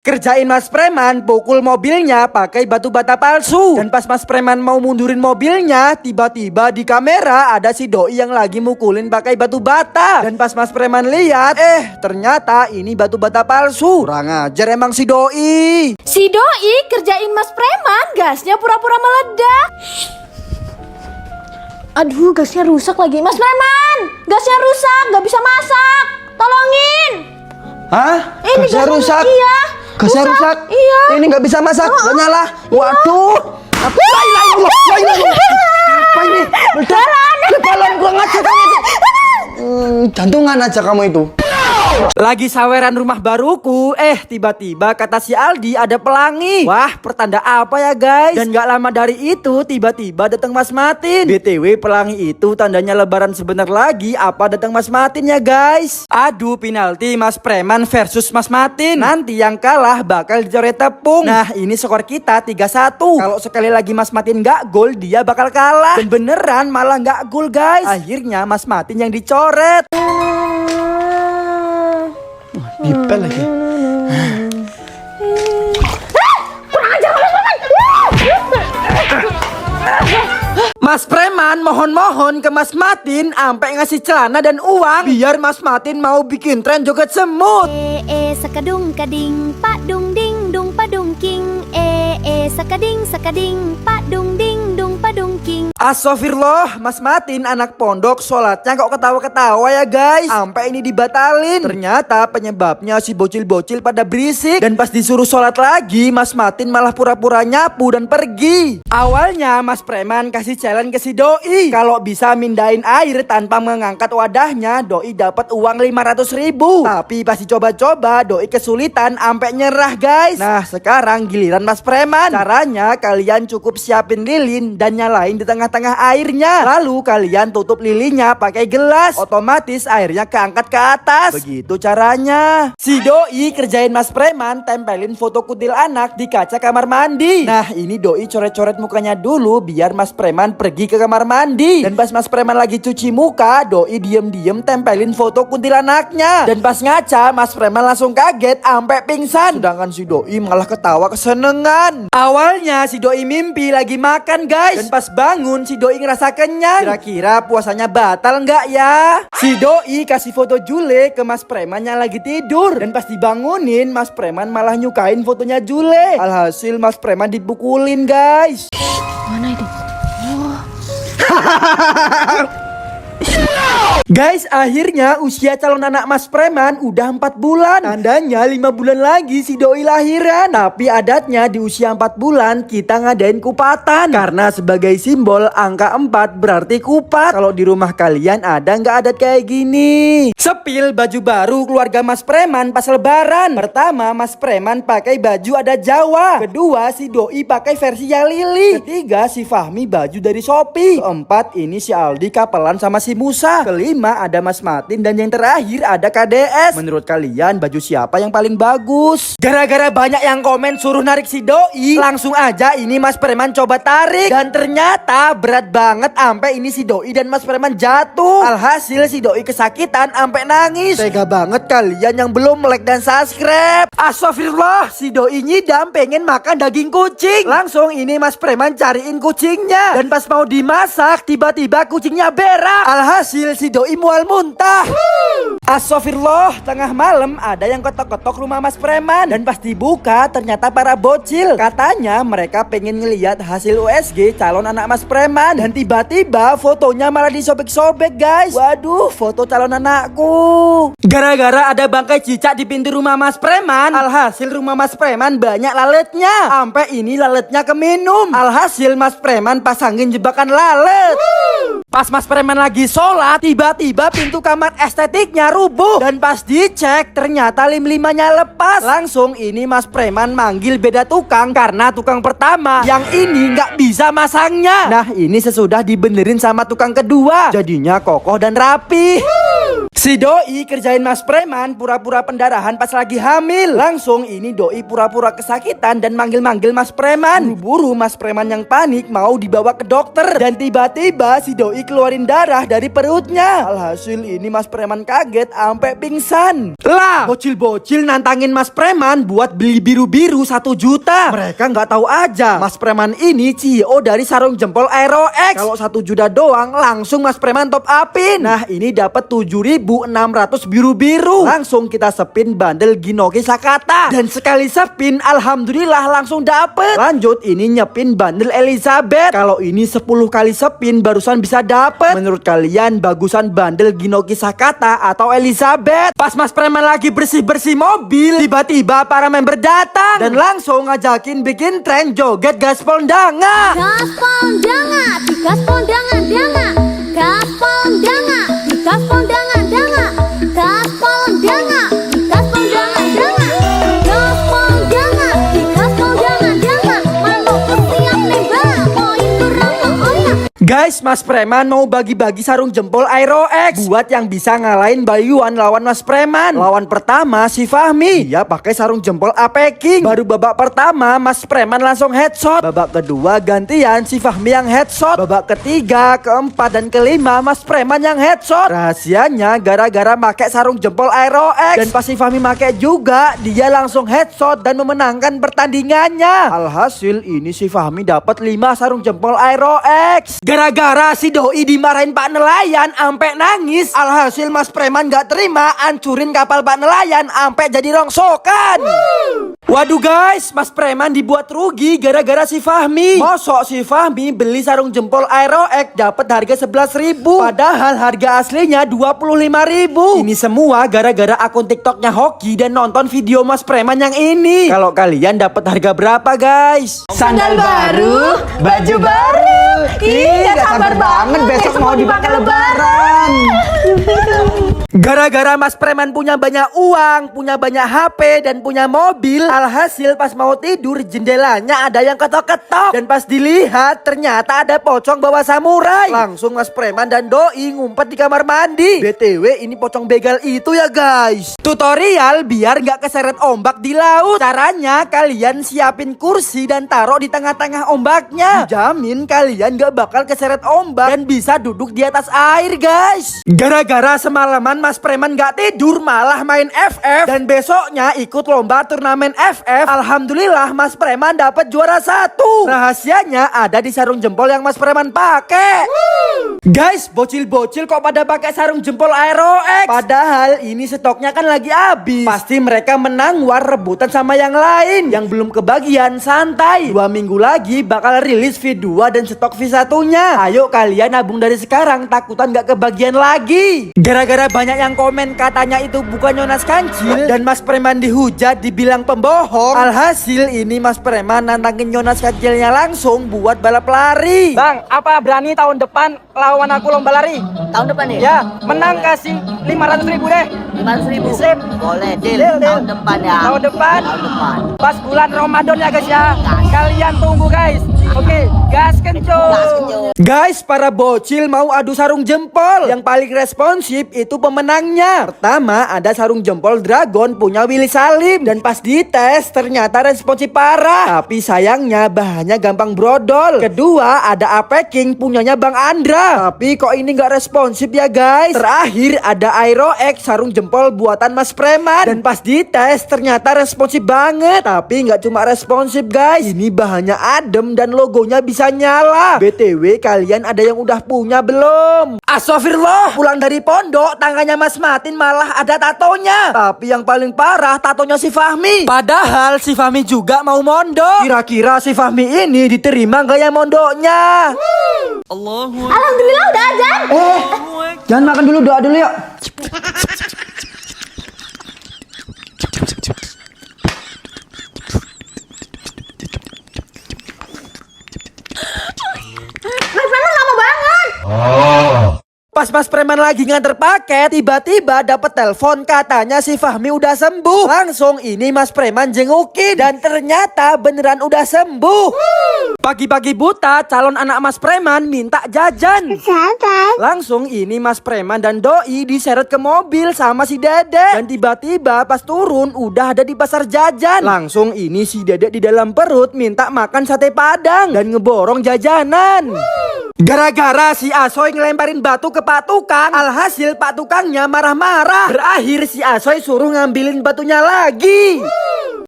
Kerjain Mas Preman pukul mobilnya pakai batu bata palsu. Dan pas Mas Preman mau mundurin mobilnya, tiba-tiba di kamera ada si doi yang lagi mukulin pakai batu bata. Dan pas Mas Preman lihat, ternyata ini batu bata palsu. Kurang ajar emang si doi. Si doi kerjain Mas Preman, gasnya pura-pura meledak. Aduh, gasnya rusak lagi. Mas Preman, gasnya rusak, gak bisa masak. Tolongin. Hah? Ini gasnya rusak? Iya. Gasnya rusak? Iya. Ini gak bisa masak? Gak nyala? Waduh. Apa ini? Balon gua ngajak kamu itu. Jantungan aja kamu itu. Lagi saweran rumah baruku, tiba-tiba kata si Aldi ada pelangi. Wah, pertanda apa ya guys? Dan gak lama dari itu tiba-tiba datang Mas Matin. BTW pelangi itu tandanya lebaran sebentar lagi. Apa datang Mas Matin ya guys? Aduh, penalti Mas Preman versus Mas Matin. Nanti yang kalah bakal dicoret tepung. Nah, ini skor kita 3-1. Kalau sekali lagi Mas Matin gak gol, dia bakal kalah. Dan beneran malah gak gol guys. Akhirnya Mas Matin yang dicoret. Bipel lagi. Kurang ajar Mas Preman mohon-mohon ke Mas Matin ampe ngasih celana dan uang biar Mas Matin mau bikin tren joget semut. Sakadung kading pak dung ding dung padung king sakading sakading pak dung ding dung padung king. Astagfirullah, Mas Matin anak pondok sholatnya kok ketawa-ketawa ya guys. Sampai ini dibatalin. Ternyata penyebabnya si bocil-bocil pada berisik. Dan pas disuruh sholat lagi, Mas Matin malah pura-pura nyapu dan pergi. Awalnya Mas Preman kasih challenge ke si doi. Kalau bisa mindahin air tanpa mengangkat wadahnya, doi dapat uang 500.000. Tapi pas dicoba-coba, doi kesulitan sampai nyerah guys. Nah sekarang giliran Mas Preman. Caranya kalian cukup siapin lilin dan nyalain di tengah-tengah airnya. Lalu kalian tutup lilinnya pakai gelas. Otomatis airnya keangkat ke atas. Begitu caranya. Si doi kerjain Mas Preman tempelin foto kutil anak di kaca kamar mandi. Nah ini doi coret-coret mukanya dulu biar Mas Preman pergi ke kamar mandi. Dan pas Mas Preman lagi cuci muka, doi diem-diem tempelin foto kutil anaknya. Dan pas ngaca, Mas Preman langsung kaget sampai pingsan. Sedangkan si doi malah ketawa kesenengan. Awalnya si doi mimpi lagi makan guys. Dan pas bangun si doi ngerasa kenyang. Kira-kira puasanya batal nggak ya? Si doi kasih foto Jule ke Mas Preman yang lagi tidur. Dan pas dibangunin Mas Preman malah nyukain fotonya Jule. Alhasil Mas Preman dipukulin guys. Mana itu? Guys, akhirnya usia calon anak Mas Preman udah 4 bulan. Tandanya 5 bulan lagi si doi lahiran. Tapi adatnya di usia 4 bulan kita ngadain kupatan. Karena sebagai simbol angka 4 berarti kupat. Kalau di rumah kalian ada nggak adat kayak gini? Sepil baju baru keluarga Mas Preman pas lebaran. Pertama Mas Preman pakai baju ada Jawa. Kedua si doi pakai versi Lili. Ketiga si Fahmi baju dari Shopee. Keempat ini si Aldi kapelan sama si Musa. Kelima ada Mas Matin. Dan yang terakhir ada KDS. Menurut kalian baju siapa yang paling bagus? Gara-gara banyak yang komen suruh narik si doi, langsung aja ini Mas Preman coba tarik. Dan ternyata berat banget sampai ini si doi dan Mas Preman jatuh. Alhasil si doi kesakitan sampai nangis. Tega banget kalian yang belum like dan subscribe. Astagfirullah, si doi nyidam pengen makan daging kucing. Langsung ini Mas Preman cariin kucingnya. Dan pas mau dimasak tiba-tiba kucingnya berak. Alhasil si doi mual muntah. Astagfirullah, tengah malam ada yang ketok-ketok rumah Mas Preman. Dan pas dibuka ternyata para bocil. Katanya mereka pengen ngeliat hasil USG calon anak Mas Preman. Dan tiba-tiba fotonya malah disobek-sobek guys. Waduh, foto calon anakku. Gara-gara ada bangkai cicak di pintu rumah Mas Preman, alhasil rumah Mas Preman banyak laletnya. Sampai ini laletnya keminum. Alhasil Mas Preman pasangin jebakan lalet. Pas Mas Preman lagi sholat, tiba-tiba pintu kamar estetiknya rubuh. Dan pas dicek ternyata lim-limannya lepas. Langsung ini Mas Preman manggil beda tukang. Karena tukang pertama yang ini nggak bisa masangnya. Nah ini sesudah dibenerin sama tukang kedua, jadinya kokoh dan rapi. Si Si doi kerjain Mas Preman pura-pura pendarahan pas lagi hamil. Langsung ini doi pura-pura kesakitan dan manggil-manggil Mas Preman. Buru-buru Mas Preman yang panik mau dibawa ke dokter. Dan tiba-tiba si doi keluarin darah dari perutnya. Alhasil ini Mas Preman kaget sampai pingsan. Lah, bocil-bocil nantangin Mas Preman buat beli biru-biru 1 juta. Mereka nggak tahu aja Mas Preman ini CEO dari sarung jempol Aerox. Kalau 1 juta doang langsung Mas Preman top upin. Nah ini dapat 7.600 biru-biru. Langsung kita spin bundle Ginoki Sakata. Dan sekali spin alhamdulillah langsung dapet. Lanjut ini nyepin bundle Elizabeth. Kalau ini 10 kali spin barusan bisa dapet. Menurut kalian bagusan bundle Ginoki Sakata atau Elizabeth? Pas Mas Preman lagi bersih-bersih mobil, tiba-tiba para member datang dan langsung ngajakin bikin tren joget gaspol danga. Gaspol danga, gaspol danga danga. Gaspol danga, gaspol danga danga. Gaspol danga, gaspol danga danga. Gaspol danga, gaspol danga danga. Malu siap nembak, poin kurang oyak. Guys, Mas Preman mau bagi-bagi sarung jempol Aerox buat yang bisa ngalahin Bayuan lawan Mas Preman. Lawan pertama si Fahmi, dia pakai sarung jempol A-packing. Baru babak pertama Mas Preman langsung headshot. Babak kedua gantian si Fahmi yang headshot. Babak ketiga, keempat dan kelima Mas Preman yang headshot. Rahasianya gara-gara pakai sarung jempol Aerox. Dan pas si Fahmi pakai juga, dia langsung headshot dan memenangkan pertandingannya. Alhasil ini si Fahmi dapat 5 sarung jempol Aerox. Gara-gara si doi dimarahin Pak Nelayan ampe nangis. Alhasil Mas Preman gak terima, ancurin kapal Pak Nelayan ampe jadi rongsokan. Waduh guys, Mas Preman dibuat rugi gara-gara si Fahmi. Mosok si Fahmi beli sarung jempol Aerox dapat harga 11.000, padahal harga aslinya 25.000. Ini semua gara-gara akun TikToknya Hoki dan nonton video Mas Preman yang ini. Kalau kalian dapat harga berapa guys? Sandal baru, baju baru. Ih, gak sabar banget besok mau dipakai lebaran. Gara-gara Mas Preman punya banyak uang, punya banyak HP, dan punya mobil, alhasil pas mau tidur jendelanya ada yang ketok-ketok. Dan pas dilihat ternyata ada pocong bawa samurai. Langsung Mas Preman dan doi ngumpet di kamar mandi. BTW ini pocong begal itu ya guys. Tutorial biar gak keseret ombak di laut. Caranya kalian siapin kursi dan taruh di tengah-tengah ombaknya. Jamin kalian gak bakal keseret ombak dan bisa duduk di atas air guys. Gara-gara semalaman Mas Preman gak tidur malah main FF dan besoknya ikut lomba turnamen FF. Alhamdulillah Mas Preman dapat juara 1. Rahasianya ada di sarung jempol yang Mas Preman pakai. Guys, bocil-bocil kok pada pakai sarung jempol Aerox? Padahal ini stoknya kan lagi habis. Pasti mereka menang war rebutan sama yang lain. Yang belum kebagian santai. 2 minggu lagi bakal rilis V2 dan stok V1-nya. Ayo kalian nabung dari sekarang, takutan gak kebagian lagi. Gara-gara banyak yang komen katanya itu bukan Yonas Kancil dan Mas Preman dihujat dibilang pembohong. Alhasil ini Mas Preman nantangin Yonas Kancilnya langsung buat balap lari. Bang, apa berani tahun depan lawan aku lomba lari? Tahun depan nih? Ya, menang kasih 500.000 deh. 500.000. Sip. Boleh, deal. Deal. Tahun depan ya. Tahun depan. Tahun depan. Pas bulan Ramadan ya guys ya. Kalian tunggu guys. Oke, gas kencur. Guys, para bocil mau adu sarung jempol. Yang paling responsif itu pemenangnya. Pertama ada sarung jempol Dragon punya Willy Salim. Dan pas dites ternyata responsif parah. Tapi sayangnya bahannya gampang brodol. Kedua ada A-packing punyanya Bang Andra. Tapi kok ini gak responsif ya guys. Terakhir ada Aerox sarung jempol buatan Mas Preman. Dan pas dites ternyata responsif banget. Tapi gak cuma responsif guys. Ini bahannya adem dan logonya bisa nyala. BTW kalian ada yang udah punya belum? Astagfirullah, pulang dari pondok tangannya Mas Matin malah ada tatonya. Tapi yang paling parah tatonya si Fahmi. Padahal si Fahmi juga mau mondok. Kira-kira si Fahmi ini diterima gak ya mondoknya? Alhamdulillah udah azan. Jangan makan dulu, doa dulu yuk. Mas Preman lama banget. Pas Mas preman lagi nganter paket, tiba-tiba dapat telepon katanya si Fahmi udah sembuh. Langsung ini Mas preman jengukin dan ternyata beneran udah sembuh. Pagi-pagi buta, calon anak Mas preman minta jajan. Langsung ini Mas preman dan doi diseret ke mobil sama si Dedek. Dan tiba-tiba pas turun udah ada di pasar jajan. Langsung ini si Dedek di dalam perut minta makan sate padang dan ngeborong jajanan. Gara-gara si Asoy ngelemparin batu ke Pak Tukang, alhasil Pak Tukangnya marah-marah. Berakhir si Asoy suruh ngambilin batunya lagi.